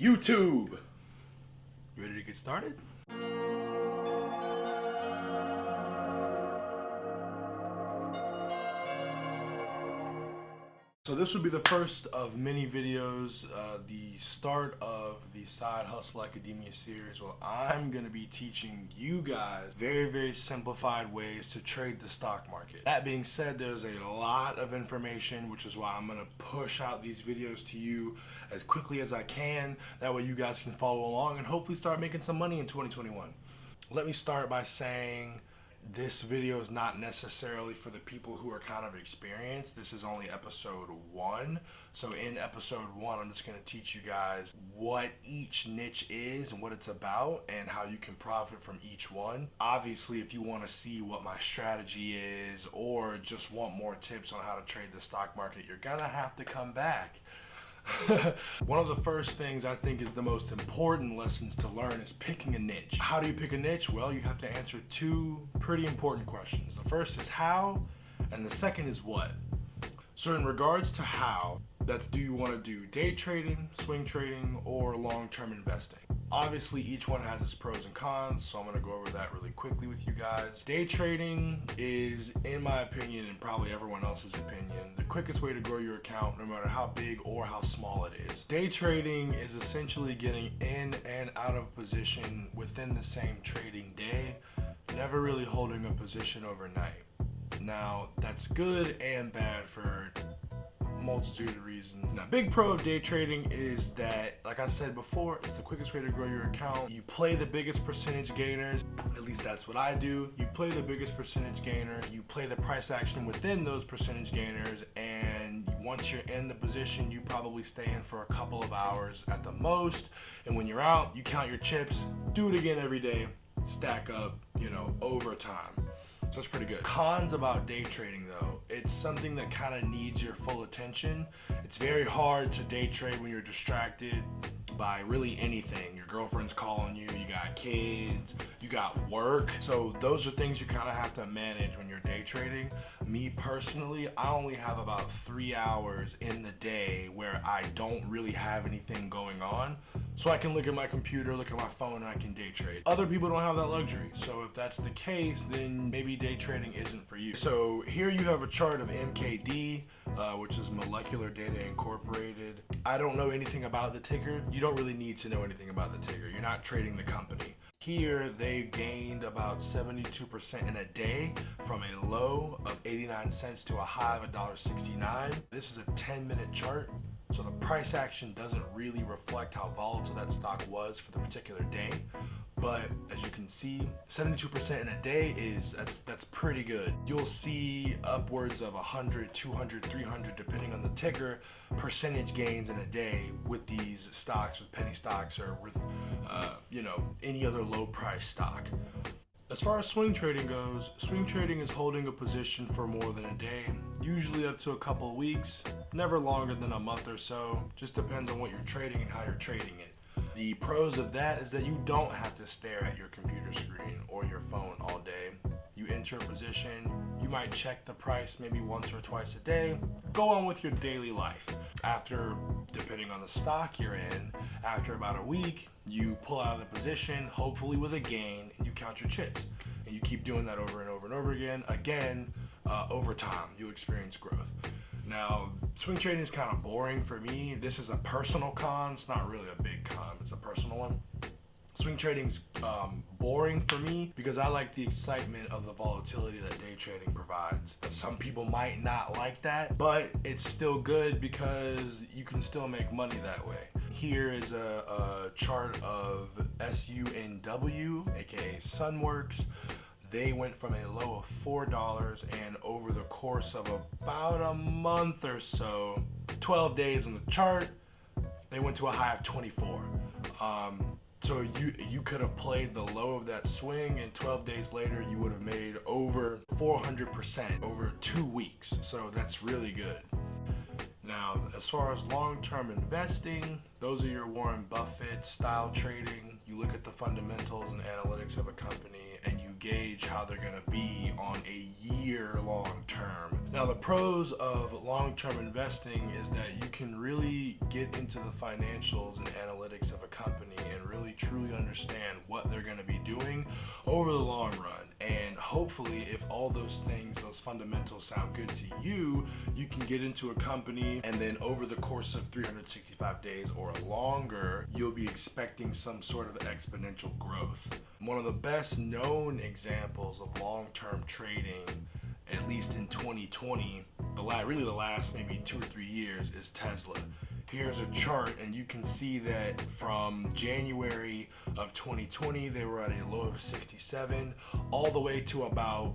YouTube. You ready to get started? So this will be the first of many videos, the start of the Side Hustle Academia series where I'm going to be teaching you guys very simplified ways to trade the stock market. That being said, there's a lot of information, which is why I'm going to push out these videos to you as quickly as I can. That way you guys can follow along and hopefully start making some money in 2021. Let me start by saying this video is not necessarily for the people who are kind of experienced. This is only episode 1. So in episode 1, I'm just going to teach you guys what each niche is and what it's about and how you can profit from each one. Obviously, if you want to see what my strategy is or just want more tips on how to trade the stock market, you're going to have to come back. One of the first things I think is the most important lessons to learn is picking a niche. How do you pick a niche? Well, you have to answer 2 pretty important questions. The first is how, and the second is what. So in regards to how, that's do you want to do day trading, swing trading, or long-term investing? Obviously, each one has its pros and cons, so I'm going to go over that really quickly with you guys. Day trading is, in my opinion, and probably everyone else's opinion, the quickest way to grow your account, no matter how big or how small it is. Day trading is essentially getting in and out of position within the same trading day, never really holding a position overnight. Now, that's good and bad for multitude of reasons. Now, big pro of day trading is that, like I said before, it's the quickest way to grow your account. You play the biggest percentage gainers, at least that's what I do. You play the biggest percentage gainers, you play the price action within those percentage gainers, and once you're in the position, you probably stay in for a couple of hours at the most, and when you're out, you count your chips, do it again every day, stack up, over time. So it's pretty good. Cons about day trading though, it's something that kind of needs your full attention. It's very hard to day trade when you're distracted by really anything. Your girlfriend's calling you, you got kids, you got work. So those are things you kind of have to manage when you're day trading. Me personally, I only have about 3 hours in the day where I don't really have anything going on. So I can look at my computer, look at my phone, and I can day trade. Other people don't have that luxury. So if that's the case, then maybe day trading isn't for you. So here you have a chart of MKD, which is Molecular Data Incorporated. I don't know anything about the ticker. You don't really need to know anything about the ticker. You're not trading the company. Here they gained about 72% in a day from a low of 89 cents to a high of $1.69. This is a 10-minute chart. So the price action doesn't really reflect how volatile that stock was for the particular day. But as you can see, 72% in a day that's pretty good. You'll see upwards of 100, 200, 300, depending on the ticker, percentage gains in a day with these stocks, with penny stocks, or with any other low price stock. As far as swing trading goes, swing trading is holding a position for more than a day, usually up to a couple of weeks, never longer than a month or so, just depends on what you're trading and how you're trading it. The pros of that is that you don't have to stare at your computer screen or your phone all day. You enter a position, you might check the price maybe once or twice a day, go on with your daily life. After, depending on the stock you're in, after about a week, you pull out of the position, hopefully with a gain, and you count your chips. And you keep doing that over and over and over again. Over time, you'll experience growth. Now, swing trading is kind of boring for me. This is a personal con. It's not really a big con. It's a personal one. Swing trading's boring for me because I like the excitement of the volatility that day trading provides. Some people might not like that, but it's still good because you can still make money that way. Here is a chart of SUNW, aka Sunworks. They went from a low of $4, and over the course of about a month or so, 12 days on the chart, they went to a high of 24. So you could have played the low of that swing, and 12 days later you would have made over 400% over 2 weeks. So that's really good. Now, as far as long-term investing, those are your Warren Buffett style trading. You look at the fundamentals and analytics of a company and you gauge how they're going to be on a year long term. Now, the pros of long-term investing is that you can really get into the financials and analytics of a company and really truly understand what they're going to be doing over the long run. And hopefully, if all those things, those fundamentals sound good to you, you can get into a company and then over the course of 365 days or longer, you'll be expecting some sort of exponential growth. One of the best known examples of long-term trading, at least in 2020, the last maybe 2 or 3 years, is Tesla. Here's a chart, and you can see that from January of 2020, they were at a low of 67, all the way to about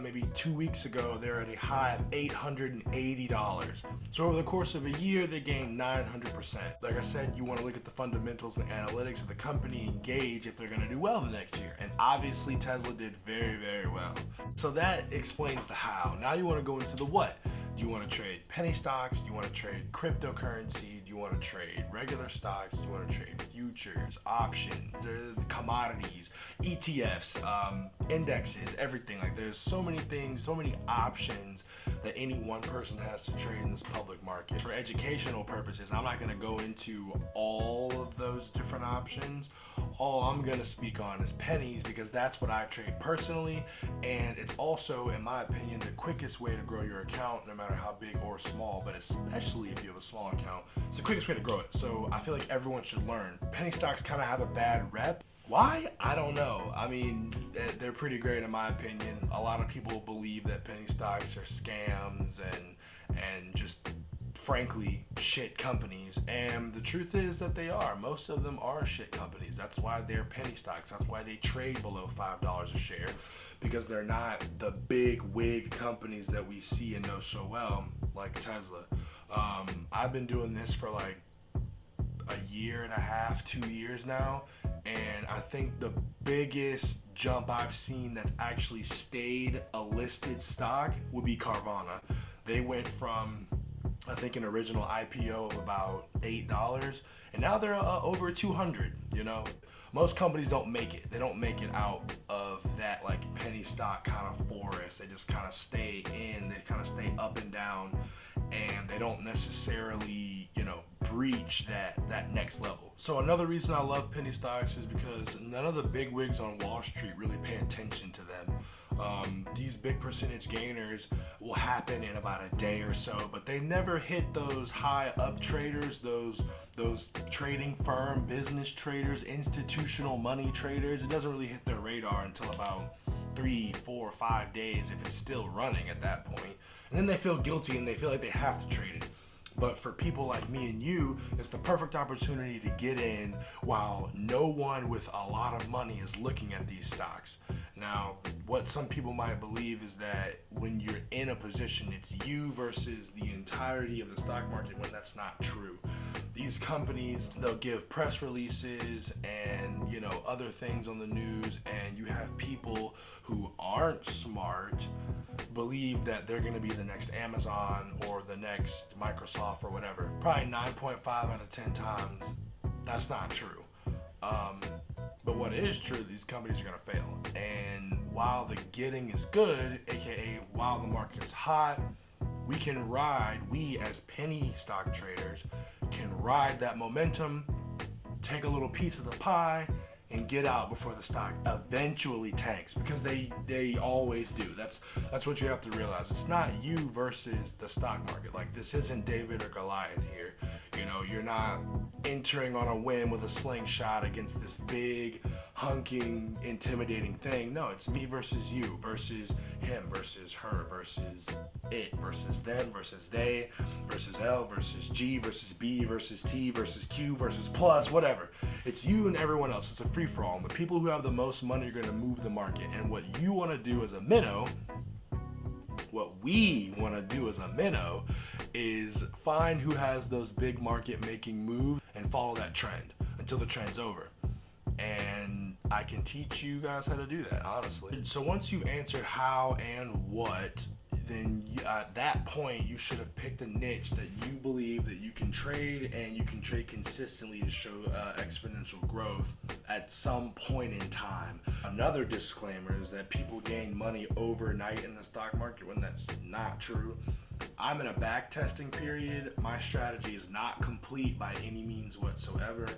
maybe 2 weeks ago, they're at a high of $880. So over the course of a year, they gained 900%. Like I said, you want to look at the fundamentals and analytics of the company and gauge if they're going to do well the next year. And obviously, Tesla did very, very well. So that explains the how. Now you want to go into the what. Do you want to trade penny stocks? Do you want to trade cryptocurrency? Do you want to trade regular stocks? Do you want to trade futures, options, commodities, ETFs, indexes, everything? Like, there's so many things, so many options that any one person has to trade in this public market. For educational purposes, I'm not going to go into all of those different options. All I'm going to speak on is pennies, because that's what I trade personally, and it's also, in my opinion, the quickest way to grow your account, no matter how big or small, but especially if you have a small account, it's the quickest way to grow it. So I feel like everyone should learn. Penny stocks kind of have a bad rep. Why? I don't know. I mean, they're pretty great in my opinion. A lot of people believe that penny stocks are scams and just frankly shit companies, and the truth is that they are. Most of them are shit companies. That's why they're penny stocks. That's why they trade below $5 a share, because they're not the big wig companies that we see and know so well, like Tesla. I've been doing this for like a year and a half, 2 years now, and I think the biggest jump I've seen that's actually stayed a listed stock would be Carvana. They went from, I think, an original IPO of about $8, and now they're over 200. You know, most companies don't make it. They don't make it out of that like penny stock kind of forest. They just kind of stay in. They kind of stay up and down, and they don't necessarily, you know, breach that next level. So another reason I love penny stocks is because none of the big wigs on Wall Street really pay attention to them. These big percentage gainers will happen in about a day or so, but they never hit those high up traders, those trading firm business traders, institutional money traders. It doesn't really hit their radar until about 3, 4, 5 days, if it's still running at that point. And then they feel guilty and they feel like they have to trade it. But for people like me and you, it's the perfect opportunity to get in while no one with a lot of money is looking at these stocks. Now, what some people might believe is that when you're in a position, it's you versus the entirety of the stock market, when that's not true. These companies, they'll give press releases and, you know, other things on the news, and you have people who aren't smart believe that they're going to be the next Amazon or the next Microsoft or whatever. Probably 9.5 out of 10 times, that's not true. But what is true, these companies are going to fail. And while the getting is good, aka while the market's hot, we as penny stock traders can ride that momentum, take a little piece of the pie, and get out before the stock eventually tanks, because they always do. That's what you have to realize. It's not you versus the stock market. Like, this isn't David or Goliath here. You know, you're not entering on a whim with a slingshot against this big, hunking, intimidating thing. No, it's me versus you versus him versus her versus it versus them versus they versus L versus G versus B versus T versus Q versus plus, whatever. It's you and everyone else. It's a free-for-all. And the people who have the most money are going to move the market. And what you want to do as a minnow, what we want to do as a minnow, is find who has those big market making moves and follow that trend until the trend's over. And I can teach you guys how to do that, honestly. So once you've answered how and what, then at that point you should have picked a niche that you believe that you can trade and you can trade consistently to show exponential growth at some point in time. Another disclaimer is that people gain money overnight in the stock market when that's not true. I'm in a back testing period. My strategy is not complete by any means whatsoever,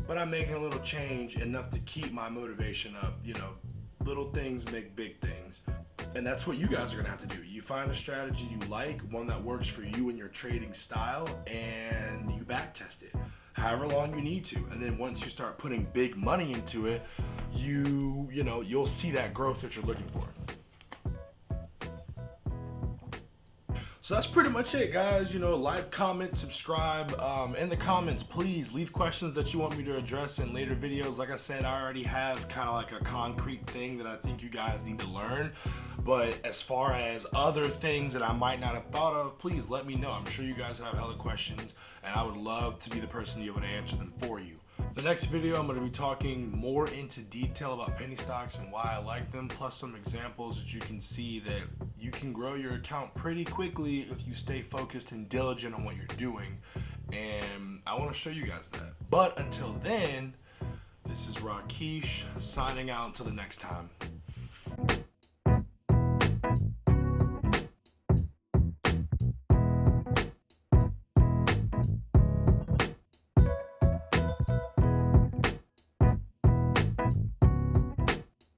but I'm making a little change, enough to keep my motivation up. You know, little things make big things. And that's what you guys are gonna have to do. You find a strategy you like, one that works for you and your trading style, and you back test it however long you need to. And then once you start putting big money into it, you'll see that growth that you're looking for. So that's pretty much it, guys. Like, comment, subscribe. In the comments, please leave questions that you want me to address in later videos. Like I said, I already have kind of like a concrete thing that I think you guys need to learn. But as far as other things that I might not have thought of, please let me know. I'm sure you guys have hella questions, and I would love to be the person to be able to answer them for you. The next video, I'm going to be talking more into detail about penny stocks and why I like them, plus some examples that you can see that you can grow your account pretty quickly if you stay focused and diligent on what you're doing. And I want to show you guys that. But until then, this is Rakesh signing out until the next time.